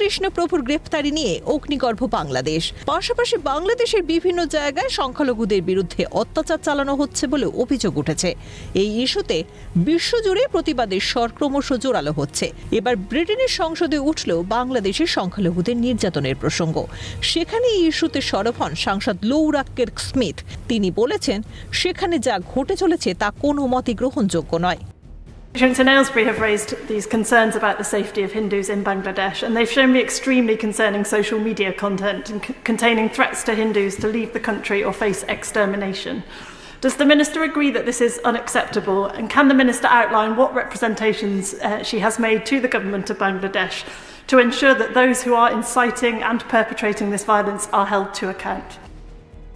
কৃষ্ণ প্রভুর গ্রেফতারি নিয়ে অগ্নিগর্ভ বাংলাদেশ। পাশাপাশি বাংলাদেশের বিভিন্ন জায়গায় সংখ্যালঘুদের বিরুদ্ধে অত্যাচার চালানো হচ্ছে বলে অভিযোগ উঠেছে। এই ইস্যুতে বিশ্বজুড়ে প্রতিবাদের স্বর ক্রমশ জোরালো হচ্ছে। এবার ব্রিটেনের সংসদে উঠল বাংলাদেশের সংখ্যালঘুদের নির্যাতনের প্রসঙ্গ। সেখানে এই ইস্যুতে সরব হন সাংসদ লৌরা কির্ক-স্মিথ। তিনি বলেছেন, সেখানে যা ঘটে চলেছে তা কোনো মতে গ্রহণযোগ্য নয়। Constituents in Aylesbury have raised these concerns about the safety of Hindus in Bangladesh, and they've shown me extremely concerning social media content containing threats to Hindus to leave the country or face extermination. Does the Minister agree that this is unacceptable, and can the Minister outline what representations she has made to the government of Bangladesh to ensure that those who are inciting and perpetrating this violence are held to account?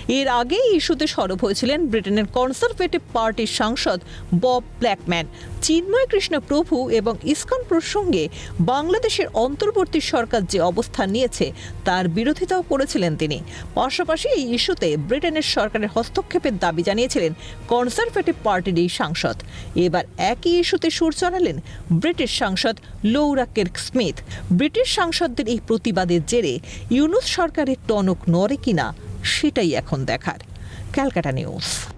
এর আগে ইস্যুতে সরব হয়েছিলেন ব্রিটেনের conservative পার্টির সাংসদ Bob Blackman. Chinmoy Krishna প্রভু এবং ইসকন প্রসঙ্গে বাংলাদেশের অন্তর্বর্তী সরকার যে অবস্থান নিয়েছে তার বিরোধিতাও করেছিলেন তিনি। পাশাপাশি এই ইস্যুতে ব্রিটেনের সরকারের হস্তক্ষেপের দাবি জানিয়েছিলেন কনজারভেটিভ পার্টির এই সাংসদ। এবার একই ইস্যুতে সুর চড়ালেন ব্রিটিশ সাংসদ লৌরা কির্ক-স্মিথ। ব্রিটিশ সাংসদদের এই প্রতিবাদের জেরে ইউনূস সরকারের টনক নড়ে কিনা সেটাই এখন দেখার। ক্যালকাটা নিউজ।